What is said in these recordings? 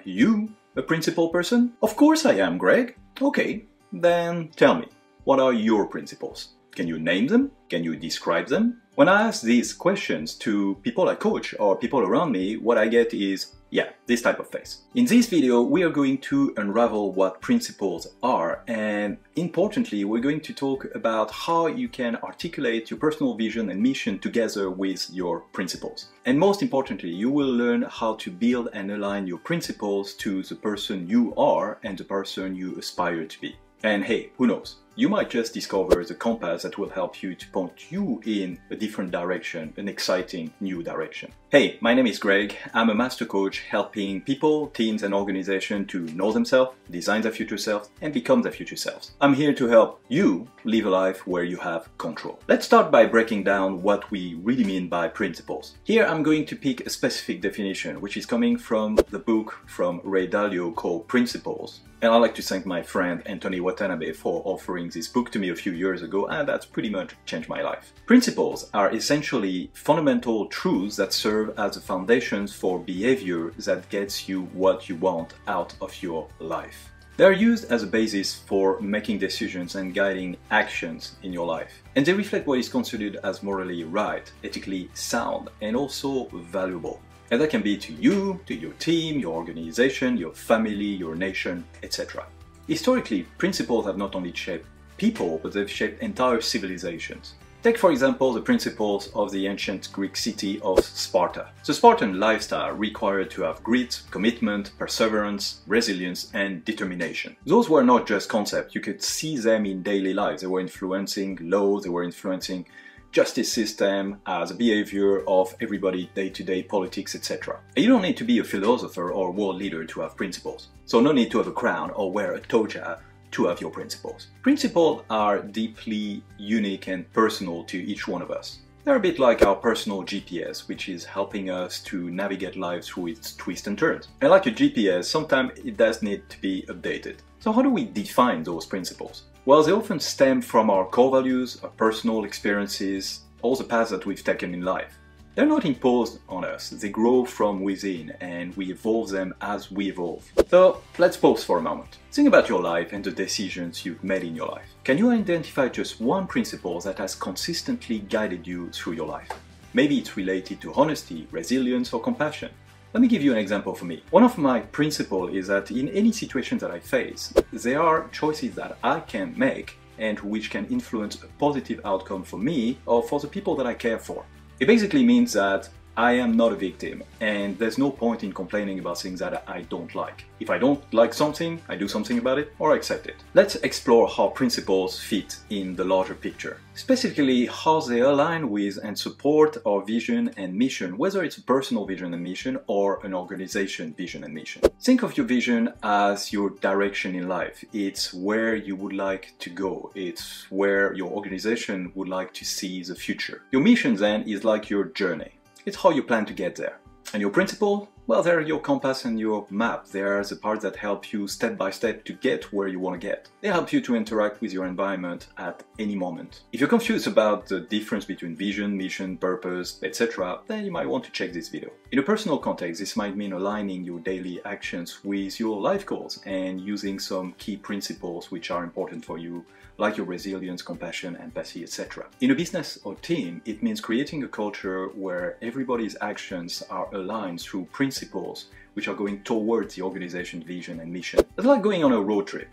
you a principle person? Of course I am, Greg. Okay, then tell me, what are your principles? Can you name them? Can you describe them? When I ask these questions to people I coach or people around me, what I get is, yeah, this type of face. In this video, we are going to unravel what principles are, and importantly, we're going to talk about how you can articulate your personal vision and mission together with your principles. And most importantly, you will learn how to build and align your principles to the person you are and the person you aspire to be. And hey, who knows? You might just discover the compass that will help you to point you in a different direction, an exciting new direction. Hey, my name is Greg. I'm a master coach helping people, teams and organizations to know themselves, design their future selves and become their future selves. I'm here to help you live a life where you have control. Let's start by breaking down what we really mean by principles. Here I'm going to pick a specific definition which is coming from the book from Ray Dalio called Principles. And I'd like to thank my friend Anthony Watanabe for offering this book to me a few years ago, and that's pretty much changed my life. Principles are essentially fundamental truths that serve as the foundations for behavior that gets you what you want out of your life. They are used as a basis for making decisions and guiding actions in your life. And they reflect what is considered as morally right, ethically sound, and also valuable. And that can be to you, to your team, your organization, your family, your nation, etc. Historically, principles have not only shaped people, but they've shaped entire civilizations. Take for example the principles of the ancient Greek city of Sparta. The Spartan lifestyle required to have grit, commitment, perseverance, resilience and determination. Those were not just concepts, you could see them in daily life. They were influencing laws, they were influencing justice system, as a behavior of everybody, day-to-day politics, etc. And you don't need to be a philosopher or world leader to have principles. So no need to have a crown or wear a toga to have your principles. Principles are deeply unique and personal to each one of us. They're a bit like our personal GPS, which is helping us to navigate life through its twists and turns. And like a GPS, sometimes it does need to be updated. So how do we define those principles? Well, they often stem from our core values, our personal experiences, all the paths that we've taken in life. They're not imposed on us, they grow from within and we evolve them as we evolve. So let's pause for a moment. Think about your life and the decisions you've made in your life. Can you identify just one principle that has consistently guided you through your life? Maybe it's related to honesty, resilience or compassion. Let me give you an example for me. One of my principles is that in any situation that I face, there are choices that I can make and which can influence a positive outcome for me or for the people that I care for. It basically means that I am not a victim and there's no point in complaining about things that I don't like. If I don't like something, I do something about it or I accept it. Let's explore how principles fit in the larger picture. Specifically, how they align with and support our vision and mission, whether it's a personal vision and mission or an organization vision and mission. Think of your vision as your direction in life. It's where you would like to go. It's where your organization would like to see the future. Your mission then is like your journey. It's how you plan to get there. And your principle? Well, they're your compass and your map. They're the parts that help you step by step to get where you want to get. They help you to interact with your environment at any moment. If you're confused about the difference between vision, mission, purpose, etc., then you might want to check this video. In a personal context, this might mean aligning your daily actions with your life goals and using some key principles which are important for you, like your resilience, compassion, empathy, etc. In a business or team, it means creating a culture where everybody's actions are aligned through principles which are going towards the organization's vision and mission. It's like going on a road trip.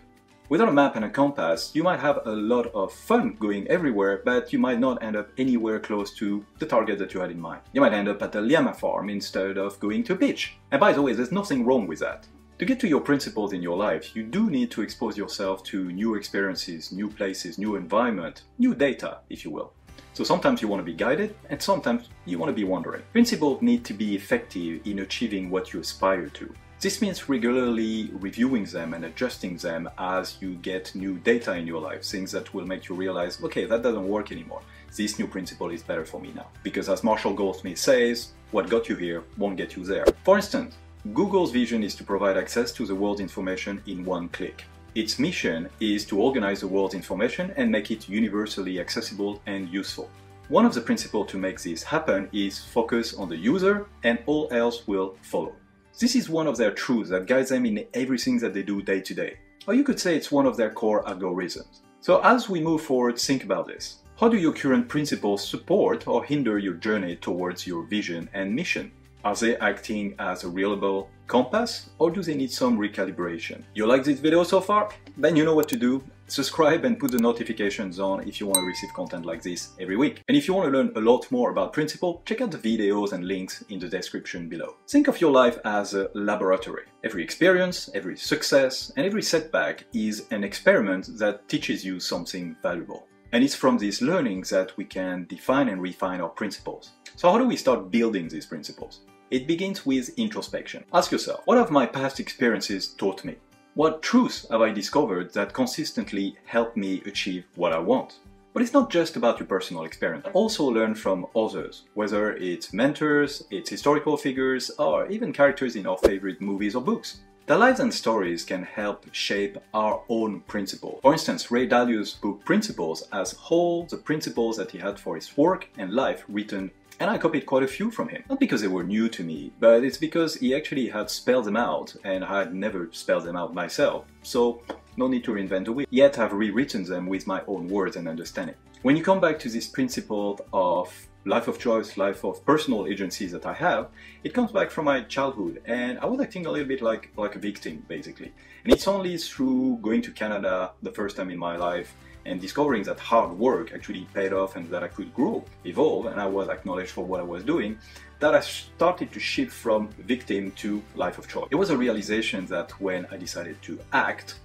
Without a map and a compass, you might have a lot of fun going everywhere, but you might not end up anywhere close to the target that you had in mind. You might end up at a llama farm instead of going to a beach. And by the way, there's nothing wrong with that. To get to your principles in your life, you do need to expose yourself to new experiences, new places, new environment, new data, if you will. So sometimes you want to be guided, and sometimes you want to be wandering. Principles need to be effective in achieving what you aspire to. This means regularly reviewing them and adjusting them as you get new data in your life, things that will make you realize, okay, that doesn't work anymore. This new principle is better for me now. Because as Marshall Goldsmith says, what got you here won't get you there. For instance, Google's vision is to provide access to the world's information in one click. Its mission is to organize the world's information and make it universally accessible and useful. One of the principles to make this happen is focus on the user and all else will follow. This is one of their truths that guides them in everything that they do day to day. Or you could say it's one of their core algorithms. So as we move forward, think about this. How do your current principles support or hinder your journey towards your vision and mission? Are they acting as a reliable compass, or do they need some recalibration? You like this video so far? Then you know what to do. Subscribe and put the notifications on if you want to receive content like this every week. And if you want to learn a lot more about Principle, check out the videos and links in the description below. Think of your life as a laboratory. Every experience, every success, and every setback is an experiment that teaches you something valuable. And it's from these learnings that we can define and refine our principles. So how do we start building these principles? It begins with introspection. Ask yourself, what have my past experiences taught me? What truths have I discovered that consistently help me achieve what I want? But it's not just about your personal experience. Also learn from others, whether it's mentors, it's historical figures, or even characters in our favorite movies or books. Their lives and stories can help shape our own principles. For instance, Ray Dalio's book Principles has all the principles that he had for his work and life written, and I copied quite a few from him. Not because they were new to me, but it's because he actually had spelled them out and I had never spelled them out myself. So no need to reinvent the wheel, yet I've rewritten them with my own words and understanding. When you come back to this principle of life of choice, life of personal agencies that I have, it comes back from my childhood, and I was acting a little bit like a victim, basically. And it's only through going to Canada the first time in my life and discovering that hard work actually paid off and that I could grow, evolve, and I was acknowledged for what I was doing, that I started to shift from victim to life of choice. It was a realization that when I decided to act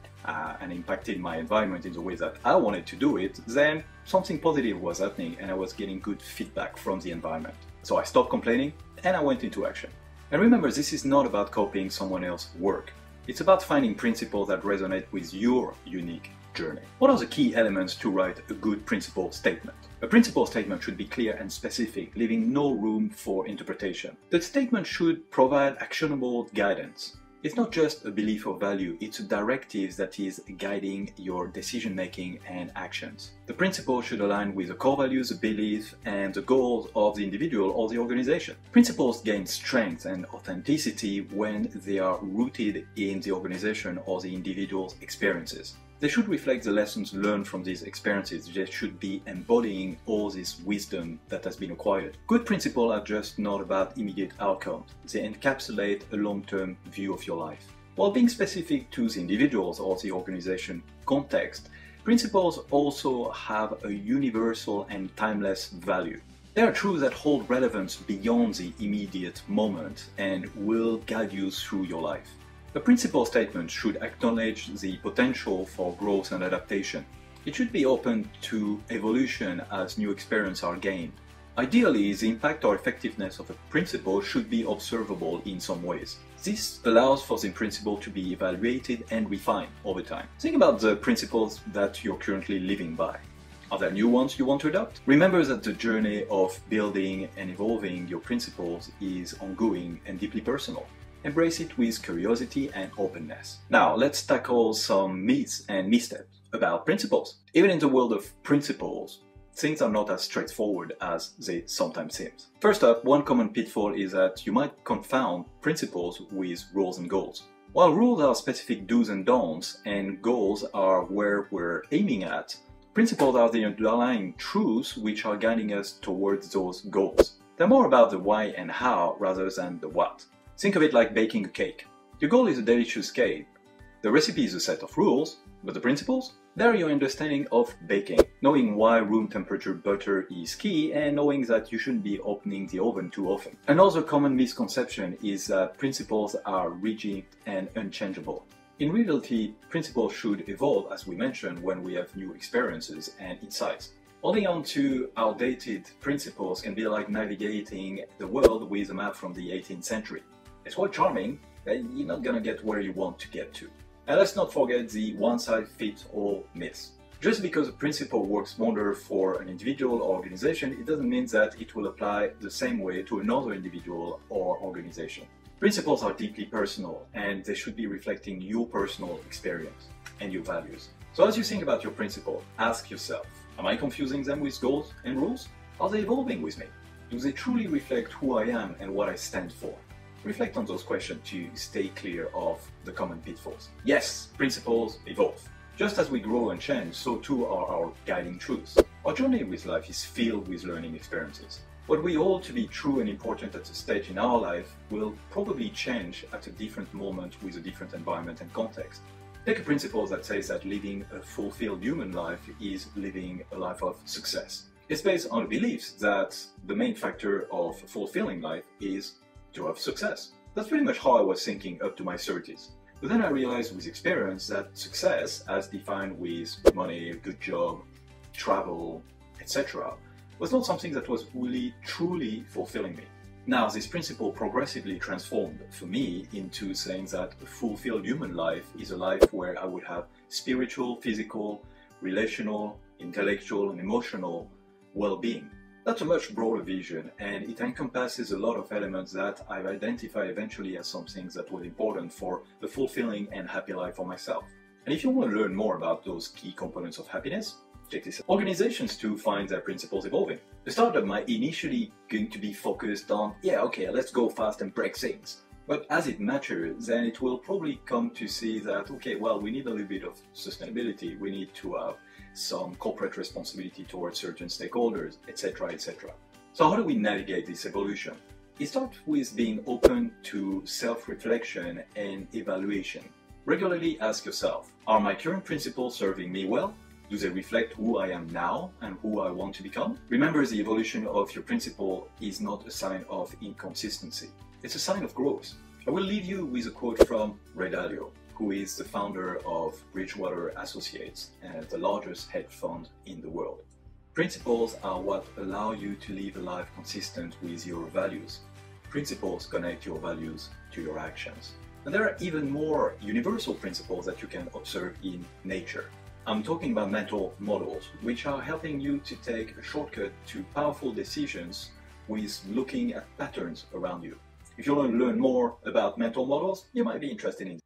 and impacted my environment in the way that I wanted to do it, then something positive was happening and I was getting good feedback from the environment. So I stopped complaining and I went into action. And remember, this is not about copying someone else's work. It's about finding principles that resonate with your unique journey. What are the key elements to write a good principle statement? A principle statement should be clear and specific, leaving no room for interpretation. The statement should provide actionable guidance. It's not just a belief or value, it's a directive that is guiding your decision-making and actions. The principle should align with the core values, the beliefs, and the goals of the individual or the organization. Principles gain strength and authenticity when they are rooted in the organization or the individual's experiences. They should reflect the lessons learned from these experiences. They should be embodying all this wisdom that has been acquired. Good principles are just not about immediate outcomes. They encapsulate a long-term view of your life. While being specific to the individual's or the organization context, principles also have a universal and timeless value. They are truths that hold relevance beyond the immediate moment and will guide you through your life. The principle statement should acknowledge the potential for growth and adaptation. It should be open to evolution as new experiences are gained. Ideally, the impact or effectiveness of a principle should be observable in some ways. This allows for the principle to be evaluated and refined over time. Think about the principles that you're currently living by. Are there new ones you want to adopt? Remember that the journey of building and evolving your principles is ongoing and deeply personal. Embrace it with curiosity and openness. Now, let's tackle some myths and missteps about principles. Even in the world of principles, things are not as straightforward as they sometimes seem. First up, one common pitfall is that you might confound principles with rules and goals. While rules are specific do's and don'ts, and goals are where we're aiming at, principles are the underlying truths which are guiding us towards those goals. They're more about the why and how rather than the what. Think of it like baking a cake. Your goal is a delicious cake. The recipe is a set of rules, but the principles? They're your understanding of baking. Knowing why room temperature butter is key and knowing that you shouldn't be opening the oven too often. Another common misconception is that principles are rigid and unchangeable. In reality, principles should evolve, as we mentioned, when we have new experiences and insights. Holding on to outdated principles can be like navigating the world with a map from the 18th century. It's quite charming, but you're not gonna get where you want to get to. And let's not forget the one-size-fits-all myth. Just because a principle works wonder for an individual or organization, it doesn't mean that it will apply the same way to another individual or organization. Principles are deeply personal, and they should be reflecting your personal experience and your values. So as you think about your principle, ask yourself, am I confusing them with goals and rules? Are they evolving with me? Do they truly reflect who I am and what I stand for? Reflect on those questions to stay clear of the common pitfalls. Yes, principles evolve. Just as we grow and change, so too are our guiding truths. Our journey with life is filled with learning experiences. What we hold to be true and important at a stage in our life will probably change at a different moment with a different environment and context. Take a principle that says that living a fulfilled human life is living a life of success. It's based on the beliefs that the main factor of fulfilling life is to have success. That's pretty much how I was thinking up to my 30s. But then I realized with experience that success, as defined with money, a good job, travel, etc., was not something that was really truly fulfilling me. Now, this principle progressively transformed for me into saying that a fulfilled human life is a life where I would have spiritual, physical, relational, intellectual, and emotional well-being. That's a much broader vision, and it encompasses a lot of elements that I've identified eventually as some things that were important for a fulfilling and happy life for myself. And if you want to learn more about those key components of happiness, check this out. Organizations too find their principles evolving. The startup might initially going to be focused on, let's go fast and break things. But as it matures, then it will probably come to see that, we need a little bit of sustainability, we need to have some corporate responsibility towards certain stakeholders, etc., etc. So how do we navigate this evolution? It starts with being open to self-reflection and evaluation. Regularly ask yourself, are my current principles serving me well? Do they reflect who I am now and who I want to become? Remember, the evolution of your principle is not a sign of inconsistency. It's a sign of growth. I will leave you with a quote from Ray Dalio, who is the founder of Bridgewater Associates and the largest hedge fund in the world. Principles are what allow you to live a life consistent with your values. Principles connect your values to your actions. And there are even more universal principles that you can observe in nature. I'm talking about mental models, which are helping you to take a shortcut to powerful decisions with looking at patterns around you. If you want to learn more about mental models, you might be interested in